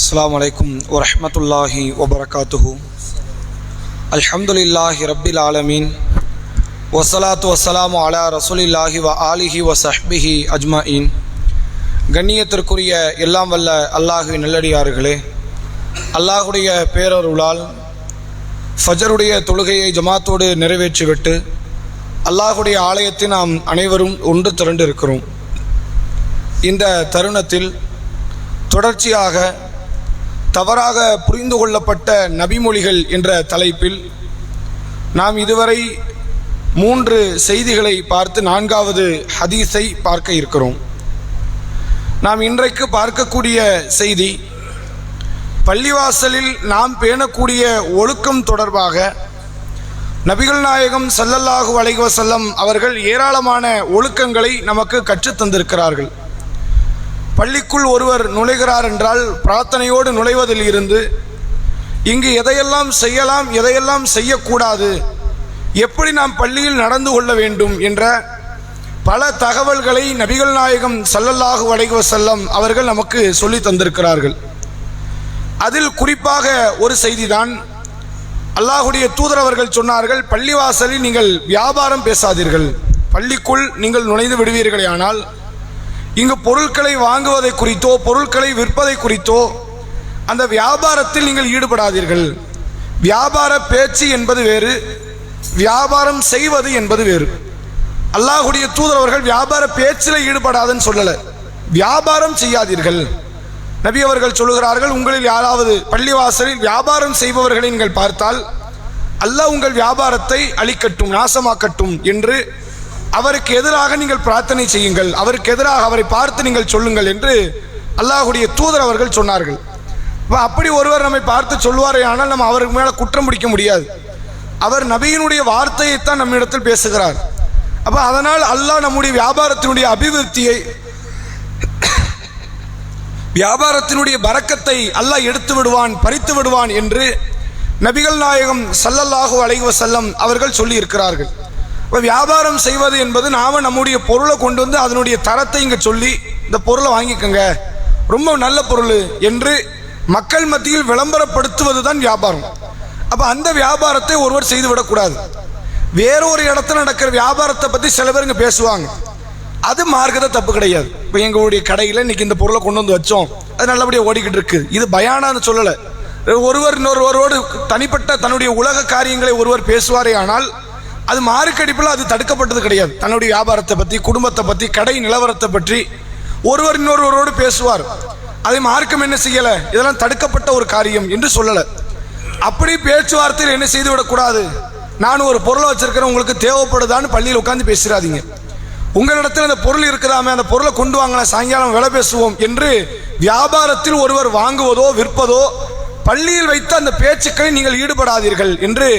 அஸ்ஸலாமு அலைக்கும் வரஹ்மத்துல்லாஹி வபரகாத்துஹு. அல்ஹம்துலில்லாஹி ரப்பில் ஆலமீன் வஸ்ஸலாத்து வஸ்ஸலாமு அலா ரசூலில்லாஹி வ ஆலிஹி வ ஸஹ்பிஹி அஜ்மஈன். கண்ணியத்திற்குரிய எல்லாம் வல்ல அல்லாஹுவின் நல்லடியார்களே, அல்லாஹுடைய பேரருளால் ஃபஜருடைய தொழுகையை ஜமாத்தோடு நிறைவேற்றிவிட்டு அல்லாஹுடைய ஆலயத்தில் நாம் அனைவரும் ஒன்று திரண்டு இருக்கிறோம். இந்த தருணத்தில் தொடர்ச்சியாக தவறாக புரிந்து கொள்ளப்பட்ட நபிமொழிகள் என்ற தலைப்பில் நாம் இதுவரை 3 செய்திகளை பார்த்து 4வது ஹதீஸை பார்க்க இருக்கிறோம். நாம் இன்றைக்கு பார்க்கக்கூடிய செய்தி பள்ளிவாசலில் நாம் பேணக்கூடிய ஒழுக்கம் தொடர்பாக நபிகள் நாயகம் ஸல்லல்லாஹு அலைஹி வஸல்லம் அவர்கள் ஏராளமான ஒழுக்கங்களை நமக்கு கற்றுத் தந்திருக்கிறார்கள். பள்ளிக்குள் ஒருவர் நுழைகிறார் என்றால் பிரார்த்தனையோடு நுழைவதில் இருந்து இங்கு எதையெல்லாம் செய்யலாம், எதையெல்லாம் செய்யக்கூடாது, எப்படி நாம் பள்ளியில் நடந்து கொள்ள வேண்டும் என்ற பல தகவல்களை நபிகள் நாயகம் ஸல்லல்லாஹு அலைஹி வஸல்லம் அவர்கள் நமக்கு சொல்லி தந்திருக்கிறார்கள். அதில் குறிப்பாக ஒரு செய்திதான் அல்லாஹுடைய தூதர் அவர்கள் சொன்னார்கள், பள்ளிவாசலில் நீங்கள் வியாபாரம் பேசாதீர்கள். பள்ளிக்குள் நீங்கள் நுழைந்து விடுவீர்களே ஆனால் இங்கு பொருட்களை வாங்குவதை குறித்தோ பொருட்களை விற்பதை குறித்தோ அந்த வியாபாரத்தில் நீங்கள் ஈடுபடாதீர்கள். வியாபார பேச்சு என்பது வேறு, வியாபாரம் செய்வது என்பது வேறு. அல்லாஹுடைய தூதர் அவர்கள் வியாபார பேச்சில் ஈடுபடாதுன்னு சொல்லலை, வியாபாரம் செய்யாதீர்கள். நபி அவர்கள் சொல்லுகிறார்கள், உங்களில் யாராவது பள்ளிவாசலில் வியாபாரம் செய்பவர்களை நீங்கள் பார்த்தால் அல்லாஹ் உங்கள் வியாபாரத்தை அழிக்கட்டும், நாசமாக்கட்டும் என்று அவருக்கு எதிராக நீங்கள் பிரார்த்தனை செய்யுங்கள், அவருக்கு எதிராக அவரை பார்த்து நீங்கள் சொல்லுங்கள் என்று அல்லாஹுடைய தூதர் அவர்கள் சொன்னார்கள். அப்படி ஒருவர் நம்மை பார்த்து சொல்வாரே ஆனால் நம்ம அவருக்கு மேலே குற்றம் பிடிக்க முடியாது. அவர் நபியினுடைய வார்த்தையைத்தான் நம்மிடத்தில் பேசுகிறார். அப்போ அதனால் அல்லாஹ் நம்முடைய வியாபாரத்தினுடைய அபிவிருத்தியை, வியாபாரத்தினுடைய பரக்கத்தை அல்லாஹ் எடுத்து விடுவான், பறித்து விடுவான் என்று நபிகள் நாயகம் ஸல்லல்லாஹு அலைஹி வஸல்லம் அவர்கள் சொல்லி இருக்கிறார்கள். இப்போ வியாபாரம் செய்வது என்பது நாம் நம்முடைய பொருளை கொண்டு வந்து அதனுடைய தரத்தை இங்கே சொல்லி இந்த பொருளை வாங்கிக்கோங்க, ரொம்ப நல்ல பொருள் என்று மக்கள் மத்தியில் விளம்பரப்படுத்துவது தான் வியாபாரம். அப்போ அந்த வியாபாரத்தை ஒருவர் செய்து விடக்கூடாது. வேறொரு இடத்துல நடக்கிற வியாபாரத்தை பற்றி சில பேர் இங்கே பேசுவாங்க, அது மார்க்கத்தை தப்பு கிடையாது. இப்போ எங்களுடைய கடையில் இன்னைக்கு இந்த பொருளை கொண்டு வந்து வச்சோம், அது நல்லபடியாக ஓடிக்கிட்டு இருக்கு, இது பயானான்னு சொல்லலை. ஒருவர் இன்னொருவரோடு தனிப்பட்ட தன்னுடைய உலக காரியங்களை ஒருவர் பேசுவாரே ஆனால் அது மார்க்கடிப்பில் அது தடுக்கப்பட்டது கிடையாது. தன்னுடைய வியாபாரத்தை பற்றி, குடும்பத்தை பற்றி, கடை நிலவரத்தை பற்றி ஒருவர் இன்னொருவரோடு பேசுவார், அதை மார்க்கம் என்ன செய்யலை, இதெல்லாம் தடுக்கப்பட்ட ஒரு காரியம் என்று சொல்லலை. அப்படி பேச்சுவார்த்தையில் என்ன செய்து விடக்கூடாது, நான் ஒரு பொருளை வச்சிருக்கிறேன், உங்களுக்கு தேவைப்படுதான்னு பள்ளியில் உட்காந்து பேசுறாதீங்க. உங்களிடத்தில் அந்த பொருள் இருக்குதாமே, அந்த பொருளை கொண்டு வாங்கலாம், சாயங்காலம் விலை பேசுவோம் என்று வியாபாரத்தில் ஒருவர் வாங்குவதோ விற்பதோ பள்ளியில் வைத்து அந்த பேச்சுக்களை நீங்கள் ஈடுபடாதீர்கள் என்று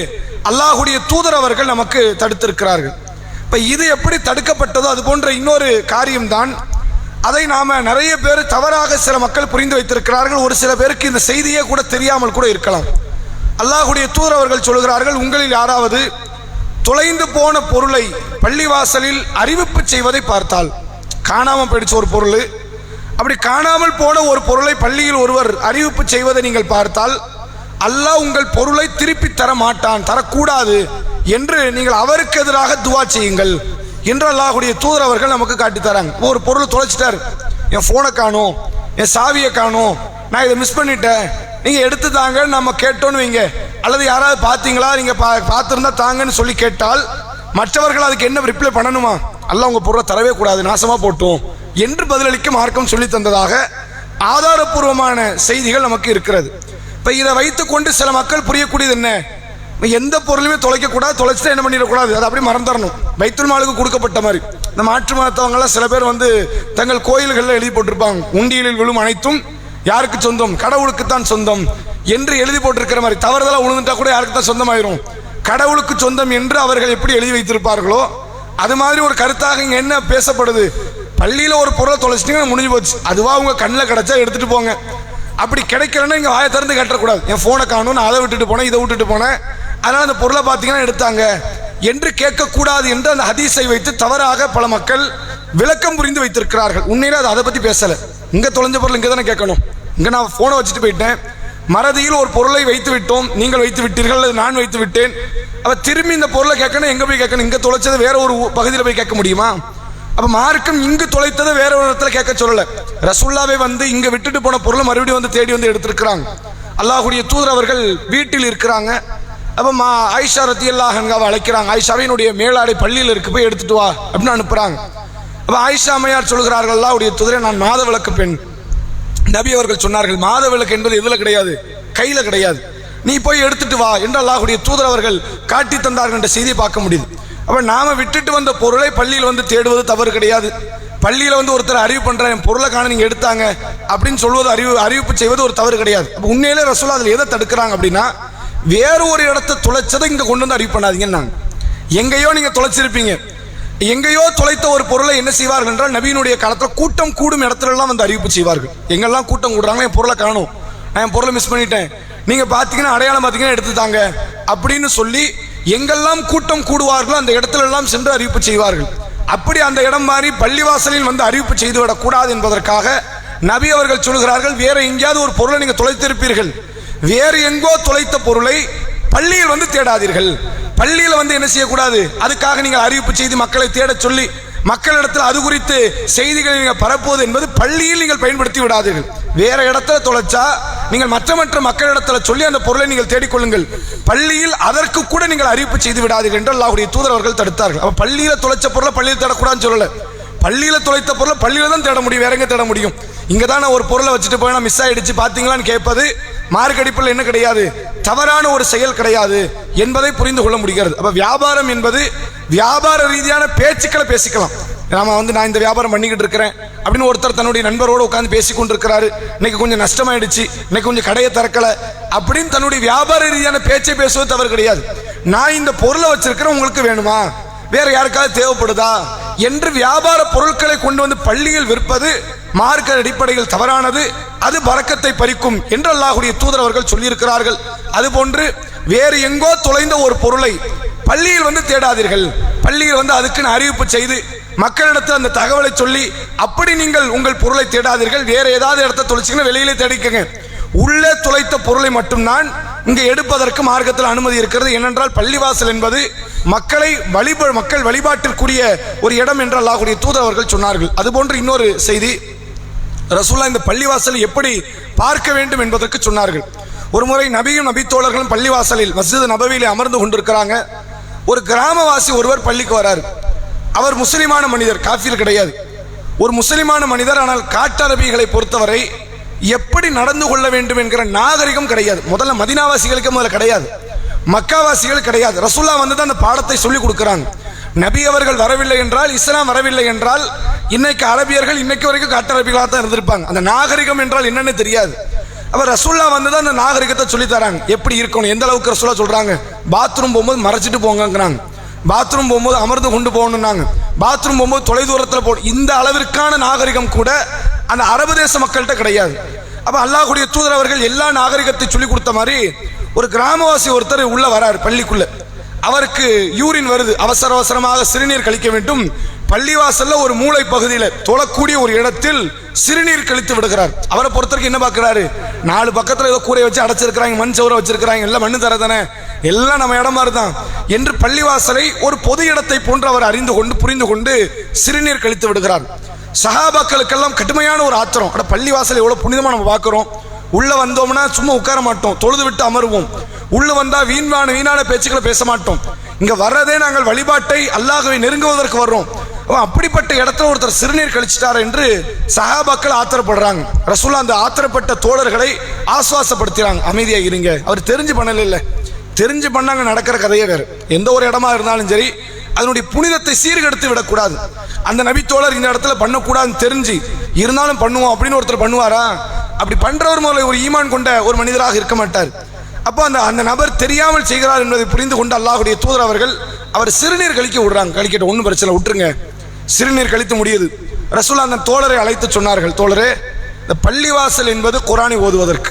அல்லாஹுடைய தூதர் அவர்கள் நமக்கு தடுத்திருக்கிறார்கள். இப்போ இது எப்படி தடுக்கப்பட்டதோ அது போன்ற இன்னொரு காரியம்தான். அதை நாம் நிறைய பேர் தவறாக சில மக்கள் புரிந்து வைத்திருக்கிறார்கள். ஒரு சில பேருக்கு இந்த செய்தியே கூட தெரியாமல் கூட இருக்கலாம். அல்லாஹுடைய தூதர் அவர்கள் சொல்கிறார்கள், உங்களில் யாராவது தொலைந்து போன பொருளை பள்ளிவாசலில் அறிவிப்பு செய்வதை பார்த்தால், காணாமல் போயிடுச்சு ஒரு பொருள், அப்படி காணாமல் போன ஒரு பொருளை பள்ளியில் ஒருவர் அறிவிப்பு செய்வதை நீங்கள் பார்த்தால் அல்லாஹ் உங்கள் பொருளை திருப்பி தர மாட்டான், தரக்கூடாது என்று நீங்கள் அவருக்கு எதிராக துவா செய்யுங்கள் என்று அல்லாஹுடைய தூதர் அவர்கள் நமக்கு காட்டி தராங்க. ஒரு பொருள் தொலைச்சிட்டார், என் ஃபோனை காணும், என் சாவியை காணும், நான் இதை மிஸ் பண்ணிட்டேன், நீங்கள் எடுத்து தாங்க நம்ம கேட்டோன்னு வைங்க, அல்லது யாராவது பார்த்தீங்களா, நீங்கள் பார்த்துருந்தா தாங்கன்னு சொல்லி கேட்டால் மற்றவர்கள் அதுக்கு என்ன ரிப்ளை பண்ணணுமா, அல்லாஹ் உங்கள் பொருளை தரவே கூடாது, நாசமாக போட்டோம் என்று பதிலளிக்க மார்க்கம் சொல்லி தந்ததாக ஆதாரபூர்வமான செய்திகள் நமக்கு இருக்கிறது. இப்போ இதை வைத்துக்கொண்டு சில மக்கள் புரியக்கூடியது என்ன, எந்த பொருளுமே தொலைக்கக்கூடாது, தொலைச்சிட்டு என்ன பண்ணிடக்கூடாது, அதை அப்படி மறந்துடணும், பைத்துல் மாலுக்கு கொடுக்கப்பட்ட மாதிரி. இந்த மாற்று மதத்தவங்களாம் சில பேர் தங்கள் கோயில்களில் எழுதி போட்டிருப்பாங்க, உண்டியலில் விழும் அனைத்தும் யாருக்கு சொந்தம், கடவுளுக்குத்தான் சொந்தம் என்று எழுதி போட்டிருக்கிற மாதிரி. தவறுதலாக விழுந்துட்டா கூட யாருக்கு தான் சொந்தமாயிரும், கடவுளுக்கு சொந்தம் என்று அவர்கள் எப்படி எழுதி வைத்திருப்பார்களோ அது மாதிரி ஒரு கருத்தாக இங்கே என்ன பேசப்படுது, பள்ளியில் ஒரு பொருளை தொலைச்சிட்டீங்கன்னா முடிஞ்சு போச்சு, அதுவா உங்க கண்ணில் கிடைச்சா எடுத்துட்டு போங்க, அப்படி கிடைக்கலன்னா இங்கே வாயை திறந்து கட்டக்கூடாது, என் ஃபோனை காணும், நான் அதை விட்டுட்டு போனேன், இதை விட்டுட்டு போனேன், அதனால் அந்த பொருளை பார்த்தீங்கன்னா எடுத்தாங்க என்று கேட்கக்கூடாது என்று அந்த ஹதீஸை வைத்து தவறாக பல மக்கள் விளக்கம் புரிந்து வைத்திருக்கிறார்கள். உண்மையில அதை பற்றி பேசலை, இங்கே தொலைஞ்ச பொருள் இங்கே தானே கேட்கணும், இங்கே நான் ஃபோனை வச்சுட்டு போயிட்டேன், மறதியில் ஒரு பொருளை வைத்து விட்டோம், நீங்கள் வைத்து விட்டீர்கள் அல்லது நான் வைத்து விட்டேன். அப்போ திரும்பி இந்த பொருளை கேட்கணும், எங்கே போய் கேட்கணும்? இங்கே தொலைச்சதை வேற ஒரு பகுதியில் போய் கேட்க முடியுமா? அப்போ மார்க்கம் இங்கு தொலைத்ததை வேற ஒரு இடத்துல கேட்க சொல்லலை. ரசூல்லாவே வந்து இங்கே விட்டுட்டு போன பொருளை மறுபடியும் வந்து தேடி வந்து எடுத்திருக்கிறாங்க. அல்லாஹ்வுடைய தூதர் அவர்கள் வீட்டில் இருக்கிறாங்க. அப்போ ஆயிஷா ரலியல்லாஹு அன்ஹாவை அழைக்கிறாங்க. ஆயிஷாவினுடைய மேலாடை பள்ளியில் இருக்கு, போய் எடுத்துட்டு வா அப்படின்னு அனுப்புறாங்க. அப்போ ஆயிஷா அம்மையார் சொல்கிறார்கள், அல்லாஹ்வுடைய தூதரே, நான் மாதவிலக்கு பெண். நபி அவர்கள் சொன்னார்கள், மாதவிலக்கு என்பது எதுல கிடையாது, கையில கிடையாது, நீ போய் எடுத்துட்டு வா என்று அல்லாஹ்வுடைய தூதர் அவர்கள் காட்டி தந்தார்கள் என்ற செய்தியை பார்க்க முடியுது. அப்ப நாம விட்டுட்டு வந்த பொருளை பள்ளியில் வந்து தேடுவது தவறு கிடையாது. பள்ளியில வந்து ஒருத்தர் அறிவு பண்ற என் பொருளை காண நீங்க எடுத்தாங்க அப்படின்னு சொல்வது அறிவிப்பு செய்வது ஒரு தவறு கிடையாது. அப்ப உண்மையிலே ரசூலா அதில் எதை தடுக்கிறாங்க அப்படின்னா, வேற ஒரு இடத்தை தொலைச்சதை இங்க கொண்டு வந்து அறிவு பண்ணாதீங்க. எங்கேயோ நீங்க தொலைச்சிருப்பீங்க, எங்கேயோ தொலைத்த ஒரு பொருளை என்ன செய்வார்கள் என்றால், நபியினுடைய காலத்தில் கூட்டம் கூடும் இடத்துல எல்லாம் வந்து அறிவிப்பு செய்வார்கள். எங்கெல்லாம் கூட்டம் கூடுறாங்க, என் பொருளை காணும், நான் என் பொருளை மிஸ் பண்ணிட்டேன், நீங்க பாத்தீங்கன்னா அடையாளம் பார்த்தீங்கன்னா எடுத்துட்டாங்க அப்படின்னு சொல்லி எங்கெல்லாம் கூட்டம் கூடுவார்களோ அந்த இடத்துல எல்லாம் சென்று அறிவிப்பு செய்வார்கள். அப்படி அந்த இடம் மாறி பள்ளிவாசலில் வந்து அறிவிப்பு செய்துவிடக் கூடாது என்பதற்காக நபி அவர்கள் சொல்கிறார்கள், வேற எங்கேயாவது ஒரு பொருளை நீங்க தொலைத்திருப்பீர்கள், வேறு எங்கோ தொலைத்த பொருளை பள்ளியில் வந்து தேடாதீர்கள். பள்ளியில் வந்து என்ன செய்யக்கூடாது, அதுக்காக நீங்கள் அறிவிப்பு செய்து மக்களை தேட சொல்லி மக்களிடத்தில் அது குறித்து செய்திகளை நீங்கள் பரப்புவது என்பது பள்ளியில் நீங்கள் பயன்படுத்தி விடாதீர்கள். வேற இடத்துல தொலைச்சா நீங்கள் மற்ற மக்களிடத்தில் சொல்லி அந்த பொருளை நீங்கள் தேடிக்கொள்ளுங்கள். பள்ளியில் அதற்கு கூட நீங்கள் அறிவிப்பு செய்து விடாதீர்கள் என்று அல்லாஹ்வுடைய தூதர் அவர்கள் தடுத்தார்கள். அப்ப பள்ளியில தொலைச்ச பொருளை பள்ளியில் தேடக்கூடாதுன்னு சொல்லல, பள்ளியில தொலைத்த பொருளை பள்ளியில தான் தேட முடியும், வேற எங்க தேட முடியும்? இங்க தான் நான் ஒரு பொருளை வச்சுட்டு போய் நான் மிஸ் ஆயிடுச்சு பாத்தீங்களான்னு கேட்பது மார்க்கடிப்பில் என்ன கிடையாது, தவறான ஒரு செயல் கிடையாது என்பதை புரிந்து கொள்ள முடிகிறது. அப்ப வியாபாரம் என்பது வியாபார ரீதியான பேச்சுக்களை பேசிக்கலாம். நாம வந்து நான் இந்த வியாபாரம் பண்ணிக்கிட்டு இருக்கிறேன் அப்படின்னு ஒருத்தர் தன்னுடைய நண்பரோடு உட்கார்ந்து பேசி கொண்டிருக்கிறாரு, இன்னைக்கு கொஞ்சம் நஷ்டமாயிடுச்சு, இன்னைக்கு கொஞ்சம் கடையை திறக்கல அப்படின்னு தன்னுடைய வியாபார ரீதியான பேச்சை பேசுவது தவறு கிடையாது. நான் இந்த பொருளை வச்சிருக்கிறேன், உங்களுக்கு வேணுமா, வேற யாருக்காவது தேவைப்படுதா என்று வியாபார பொருட்களை கொண்டு வந்து பள்ளியில் விற்பது மார்க்க அடிப்படையில் தவறானது, அது பரக்கத்தை பறிக்கும் என்று அல்லாஹ்வுடைய தூதர் அவர்கள் சொல்லியிருக்கிறார்கள். அதுபோன்று வேறு எங்கோ தொலைந்த ஒரு பொருளை பள்ளியில் வந்து தேடாதீர்கள். பள்ளியில் வந்து அதுக்குன்னு அறிவிப்பு செய்து மக்களிடத்தில் அந்த தகவலை சொல்லி அப்படி நீங்கள் உங்கள் பொருளை தேடாதீர்கள். வேற ஏதாவது இடத்த தொலைச்சிங்கன்னா வெளியிலே தேடிக்கங்க. உள்ளே தொலைத்த பொருளை மட்டும்தான் இங்கே எடுப்பதற்கு மார்க்கத்தில் அனுமதி இருக்கிறது. ஏனென்றால் பள்ளிவாசல் என்பது மக்கள் வழிபாட்டிற்குரிய ஒரு இடம் என்று அல்லாஹ்வுடைய தூதர் அவர்கள் சொன்னார்கள். அதுபோன்று இன்னொரு செய்தி, ரசூலுல்லாஹ் இந்த பள்ளிவாசலை எப்படி பார்க்க வேண்டும் என்பதற்கு சொன்னார்கள். ஒரு முறை நபியும் நபித்தோழர்களும் பள்ளிவாசலில் மஸ்ஜித் நபவியிலே அமர்ந்து கொண்டிருக்கிறாங்க. ஒரு கிராமவாசி ஒருவர் பள்ளிக்கு வரார். அவர் முஸ்லிமான மனிதர், காஃபிர் கிடையாது, ஒரு முஸ்லிமான மனிதர். ஆனால் காட்டரபிகளை பொறுத்தவரை எப்படி நடந்து கொள்ள வேண்டும் என்கிற நாகரிகம் கிடையாது. முதல்ல மதீனாவாசிகளுக்கு முதல்ல கிடையாது, மக்காவாசிகள் கிடையாது. ரசூலுல்லாஹ் வந்து அந்த பாடத்தை சொல்லி கொடுக்கிறாங்க. நபி அவர்கள் வரவில்லை என்றால், இஸ்லாம் வரவில்லை என்றால், இன்னைக்கு அரபியர்கள் இன்னைக்கு வரைக்கும் காட்டரபிகளாக தான் இருந்திருப்பாங்க. அந்த நாகரிகம் என்றால் என்னன்னு தெரியாது. அப்ப ரசூலுல்லாஹ் வந்து அந்த நாகரிகத்தை சொல்லி தராங்க, எப்படி இருக்கணும், எந்த அளவுக்கு ரசூலுல்லாஹ் சொல்றாங்க. பாத்ரூம் போகும்போது மறைச்சிட்டு போங்கிறாங்க, பாத்ரூம் போகும்போது அமர்ந்து கொண்டு போகணும்னாங்க, பாத்ரூம் போகும்போது தொலை தூரத்தில் போகணும். இந்த அளவிற்கான நாகரிகம் கூட அந்த அரபு தேச மக்கள்கிட்ட கிடையாது. அப்ப அல்லாஹ்வுடைய தூதர் அவர்கள் எல்லா நாகரிகத்தை சொல்லி கொடுத்த மாதிரி ஒரு கிராமவாசி ஒருத்தர் உள்ள வராரு பள்ளிக்குள்ள. அவருக்கு யூரின் வருது, அவசர அவசரமாக சிறுநீர் கழிக்க வேண்டும். பள்ளிவாசல்ல ஒரு மூளை பகுதியில் தொழக்கூடிய ஒரு இடத்தில் சிறுநீர் கழித்து விடுகிறார். அவரை பொறுத்தவரைக்கும் என்ன பார்க்கிறாரு, 4 பக்கத்தில் ஏதோ கூரை வச்சு அடைச்சிருக்கிறாங்க, மண் சவுரை வச்சிருக்கிறாங்க, எல்லாம் மண்ணு தரதானே, எல்லாம் நம்ம இடம் மாதிரி தான் என்று பள்ளிவாசலை ஒரு பொது இடத்தை போன்று அவர் அறிந்து கொண்டு புரிந்து கொண்டு சிறுநீர் கழித்து விடுகிறார். சஹாபாக்களுக்கெல்லாம் கடுமையான ஒரு ஆத்திரம். பள்ளிவாசல் எவ்வளவு புனிதமா நம்ம பார்க்கிறோம். உள்ள வந்தோம்னா சும்மா உட்கார மாட்டோம், தொழுது விட்டு அமருவோம். உள்ள வந்தா வீணான பேச்சுக்களை பேச மாட்டோம். இங்க வர்றதே நாங்கள் வழிபாட்டை அல்லாஹ்வை நெருங்குவதற்கு வர்றோம். அப்படிப்பட்ட இடத்துல ஒருத்தர் சிறுநீர் கழிச்சிட்டார் என்று சஹாபாக்கள் ஆத்திரப்படுறாங்க. ரசூலுல்லாஹ் அந்த ஆத்திரப்பட்ட தோழர்களை ஆசுவாசப்படுத்துறாங்க, அமைதியா இருங்க, அவர் தெரிஞ்சு பண்ணல, இல்ல தெரிஞ்சு பண்ணாங்க, நடக்கிற கதையே வேறு. எந்த ஒரு இடமா இருந்தாலும் சரி அதனுடைய புனிதத்தை சீர்கெடுத்து விடக்கூடாது. அந்த நபி தோழர் இந்த இடத்துல பண்ணக்கூடாதுன்னு தெரிஞ்சு இருந்தாலும் பண்ணுவோம் அப்படின்னு ஒருத்தர் பண்ணுவாரா? அப்படி பண்றவர் முதல்ல ஒரு ஈமான் கொண்ட ஒரு மனிதராக இருக்க மாட்டார். அப்போ அந்த நபர் தெரியாமல் செய்கிறார் என்பதை புரிந்து கொண்டு அல்லாஹ்வுடைய தூதர் அவர்கள் அவர் சிறுநீர் கழிக்க விடுறாங்க. கழிக்கட்டும், ஒன்றும் பிரச்சனை, விட்டுருங்க, சிறுநீர் கழித்து முடியுது. ரசூலுல்லாஹ் அந்த தோழரை அழைத்து சொன்னார்கள், தோழரே, இந்த பள்ளிவாசல் என்பது குர்ஆனை ஓதுவதற்கு,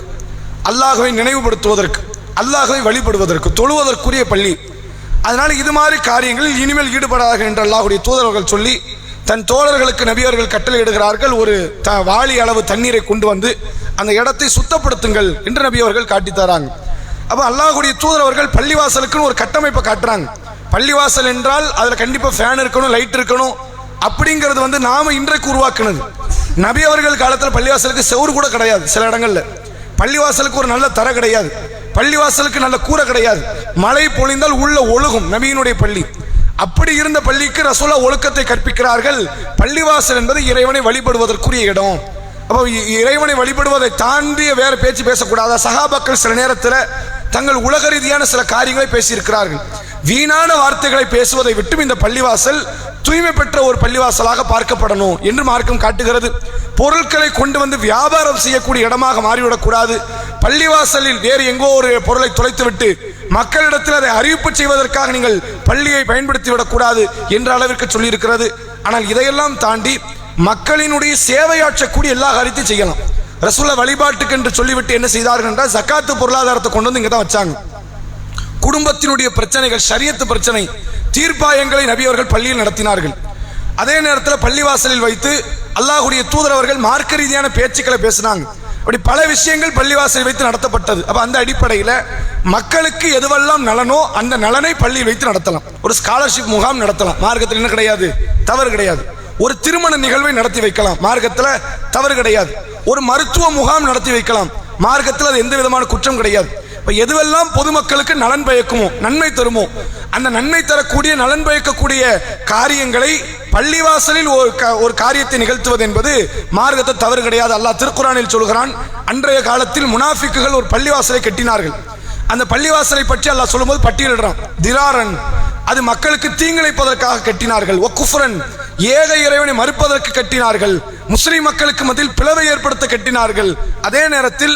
அல்லாஹ்வை நினைவுபடுத்துவதற்கு, அல்லாஹ்வை வழிபடுவதற்கு, தொழுவதற்குரிய பள்ளி. அதனால இது மாதிரி காரியங்களில் இனிமேல் ஈடுபடாத என்று அல்லாஹ்வுடைய தூதர் அவர்கள் சொல்லி தன் தோழர்களுக்கு நபி அவர்கள் கட்டளையிடுகிறார்கள், ஒரு வாளி அளவு தண்ணீரை கொண்டு வந்து அந்த இடத்தை சுத்தப்படுத்துங்கள் என்று நபி அவர்கள் காட்டி தராங்க. அப்போ அல்லாஹ்வுடைய தூதர் அவர்கள் பள்ளிவாசலுக்குன்னு ஒரு கட்டமைப்பை காட்டுறாங்க. பள்ளிவாசல் என்றால் அதில் கண்டிப்பாக ஃபேன் இருக்கணும், லைட் இருக்கணும். அப்படிங்கிறது வந்து நாம இன்றைக்கு உருவாக்குனது. நபி அவர்கள் காலத்தில் பள்ளிவாசலுக்கு செவுறு கூட கிடையாது. சில இடங்கள்ல பள்ளிவாசலுக்கு ஒரு நல்ல தர கிடையாது, பள்ளிவாசலுக்கு நல்ல கூரை கிடையாது. மழை பொழிந்தால் உள்ள ஒழுகும் நபியினுடைய பள்ளி. அப்படி இருந்த பள்ளிக்கு ரசூலா ஒழுக்கத்தை கற்பிக்கிறார்கள். பள்ளிவாசல் என்பது இறைவனை வழிபடுவதற்குரிய இடம். அப்போ இறைவனை வழிபடுவதை தாண்டிய வேற பேச்சு பேசக்கூடாது. சஹாபாக்கள் சில நேரத்தில் தங்கள் உலக ரீதியான சில காரியங்களை பேசியிருக்கிறார்கள். வீணான வார்த்தைகளை பேசுவதை விட்டும் இந்த பள்ளிவாசல் தூய்மை பெற்ற ஒரு பள்ளிவாசலாக பார்க்கப்படணும் என்று மார்க்கம் காட்டுகிறது. பொருட்களை கொண்டு வந்து வியாபாரம் செய்யக்கூடிய இடமாக மாறிவிடக்கூடாது. பள்ளிவாசலில் வேறு எங்கோ ஒரு பொருளை தொலைத்துவிட்டு மக்களிடத்தில் அதை அறிவிப்பு செய்வதற்காக நீங்கள் பள்ளியை பயன்படுத்தி விடக்கூடாது என்ற அளவிற்கு சொல்லியிருக்கிறது. ஆனால் இதையெல்லாம் தாண்டி மக்களினுடைய சேவையாற்றக்கூடிய எல்லா காரியத்தையும் செய்யலாம். ரசூலா வழிபாட்டுக்கு என்று சொல்லிவிட்டு என்ன செய்தார்கள் என்றால் ஜக்காத்து பொருளாதாரத்தை கொண்டு வந்து இங்கே தான் வச்சாங்க. குடும்பத்தினுடைய பிரச்சனைகள், ஷரியத்து பிரச்சனை தீர்ப்பாயங்களை நபி அவர்கள் பள்ளியில் நடத்தினார்கள். அதே நேரத்தில் பள்ளிவாசலில் வைத்து அல்லாஹ்வுடைய தூதர் அவர்கள் மார்க்க ரீதியான பேச்சுக்களை பேசினாங்க. அப்படி பல விஷயங்கள் பள்ளிவாசலில் வைத்து நடத்தப்பட்டது. அப்போ அந்த அடிப்படையில் மக்களுக்கு எதுவெல்லாம் நலனோ அந்த நலனை பள்ளியில் வைத்து நடத்தலாம். ஒரு ஸ்காலர்ஷிப் முகாம் நடத்தலாம், மார்க்கத்தில் என்ன கிடையாது, தவறு கிடையாது. ஒரு திருமண நிகழ்வை நடத்தி வைக்கலாம், மார்க்கத்தில் தவறு கிடையாது. ஒரு மருத்துவ முகாம் நடத்தி வைக்கலாம், மார்க்கத்தில் அது எந்த விதமான குற்றம் கிடையாது. எதுவெல்லாம் பொதுமக்களுக்கு நலன் பயக்குமோ, நன்மை தருமோ, அந்த நன்மை தரக்கூடிய நலன் பயக்கக்கூடிய காரியங்களை பள்ளிவாசலில் ஒரு காரியத்தை நிகழ்த்துவது என்பது மார்க்கத்தை தவறு கிடையாது. அல்லாஹ் திருக்குர்ஆனில் சொல்கிறான், அன்றைய காலத்தில் முனாஃபிக்குகள் ஒரு பள்ளிவாசலை கட்டினார்கள். அந்த பள்ளிவாசலை பற்றி அல்லாஹ் சொல்லும்போது பட்டியலிடுறான். திராரன், அது மக்களுக்கு தீங்கிழைப்பதற்காக கட்டினார்கள். ஒக்குஃப்ரன், ஏக இறைவனை மறுப்பதற்கு கட்டினார்கள். முஸ்லிம் மக்களுக்கு மத்தியில் பிளவை ஏற்படுத்த கட்டினார்கள். அதே நேரத்தில்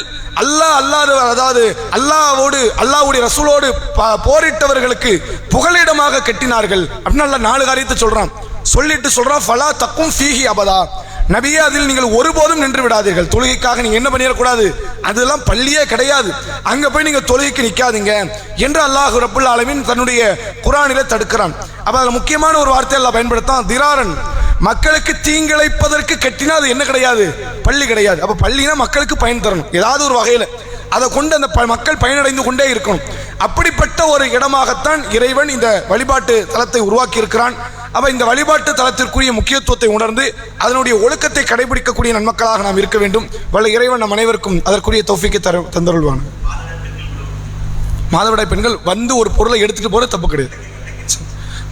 அல்லாஹ்வுடைய ரசூலோடு போரிட்டவர்களுக்கு புகலிடமாக கட்டினார்கள் அப்படின்னு அல்லாஹ் 4 காரியத்தை சொல்றான். சொல்லிட்டு சொல்றான், ஃபலா தக்கும் ஃபீஹி அபதா, நபியே அதில் நீங்கள் ஒருபோதும் நின்று விடாதீர்கள். தொழுகைக்காக நீங்க என்ன பண்ணிடக்கூடாது, அதெல்லாம் பள்ளியே கிடையாது, அங்க போய் நீங்க தொழுகைக்கு நிக்காதீங்க என்று அல்லாஹ் ரப்புல் ஆலமீன் தன்னுடைய குர்ஆனிலே தடுக்கிறான். அப்ப அதுல முக்கியமான ஒரு வார்த்தை அல்லாஹ் பயன்படுத்தான், திராரன், மக்களுக்கு தீங்கிழைப்பதற்கு கட்டினா அது என்ன கிடையாது, பள்ளி கிடையாது. அப்ப பள்ளினா மக்களுக்கு பயன் தரணும் ஏதாவது ஒரு வகையில், அதை கொண்டு அந்த மக்கள் பயனடைந்து கொண்டே இருக்கணும். அப்படிப்பட்ட ஒரு இடமாகத்தான் இறைவன் இந்த வழிபாட்டு தலத்தை உருவாக்கி இருக்கிறான். அப்ப இந்த வழிபாட்டு தலத்திற்குரிய முக்கியத்துவத்தை உணர்ந்து அதனுடைய ஒழுக்கத்தை கடைபிடிக்கக்கூடிய நன்மக்களாக நாம் இருக்க வேண்டும். வல்ல இறைவன் நம் அனைவருக்கும் அதற்குரிய தௌஃபீக்கை தந்தருள்வான். மாதவிடாய் பெண்கள் வந்து ஒரு பொருளை எடுத்துட்டு போற தப்பு கிடையாது.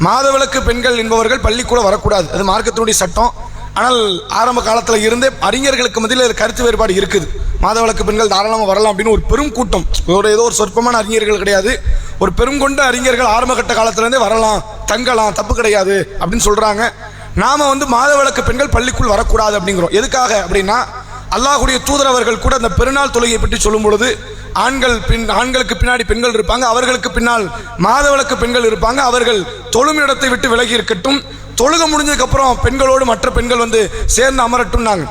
மாதவிலக்கு பெண்கள் என்பவர்கள் பள்ளிக்கூட வரக்கூடாது, அது மார்க்கத்தினுடைய சட்டம். ஆனால் ஆரம்ப காலத்தில் இருந்தே அறிஞர்களுக்கு மத்தியில் கருத்து வேறுபாடு இருக்குது. மாதவிலக்கு பெண்கள் தாராளமாக வரலாம் அப்படின்னு ஒரு பெரும் கூட்டம், ஏதோ ஒரு சொற்பமான அறிஞர்கள் கிடையாது, ஒரு பெருங்கொண்ட அறிஞர்கள் ஆரம்பகட்ட காலத்திலேருந்தே வரலாம், தங்கலாம், தப்பு கிடையாது அப்படின்னு சொல்றாங்க. நாம வந்து மாதவிலக்கு பெண்கள் பள்ளிக்குள் வரக்கூடாது அப்படிங்கிறோம். எதுக்காக அப்படின்னா, அல்லாஹ்வுடைய தூதர் அவர்கள் கூட அந்த பெருநாள் தொழுகையை பற்றி சொல்லும் பொழுது ஆண்களுக்கு பின்னாடி பெண்கள் இருப்பாங்க, அவர்களுக்கு பின்னால் மாதவிலக்கு பெண்கள் இருப்பாங்க, அவர்கள் தொழும் இடத்தை விட்டு விலகி இருக்கட்டும், தொழுக முடிஞ்சதுக்கு அப்புறம் பெண்களோடு மற்ற பெண்கள் வந்து சேர்ந்து அமரட்டும்னாங்க.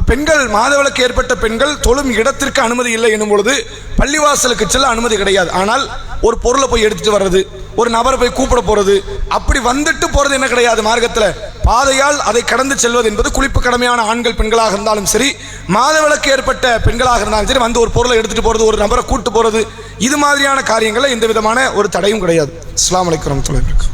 பெண்கள் மாதவிலக்கு ஏற்பட்ட பெண்கள் தொழும் இடத்திற்கு அனுமதி இல்லை என்னும் பொழுது பள்ளிவாசலுக்கு செல்ல அனுமதி கிடையாது. ஆனால் ஒரு பொருளை போய் எடுத்துட்டு வர்றது, ஒரு நபரை போய் கூப்பிட போறது, அப்படி வந்துட்டு போறது என்ன கிடையாது மார்க்கத்தில். பாதையால் அதை கடந்து செல்வது என்பது குளிப்பு கடமையான ஆண்கள் பெண்களாக இருந்தாலும் சரி, மாதவிலக்கு ஏற்பட்ட பெண்களாக இருந்தாலும் சரி, வந்து ஒரு பொருளை எடுத்துட்டு போறது, ஒரு நபரை கூட்டு போறது, இது மாதிரியான காரியங்களில் எந்த விதமான ஒரு தடையும் கிடையாது. அஸ்ஸலாமு அலைக்கும் வரஹ்மத்துல்லாஹி வபரகாத்துஹு.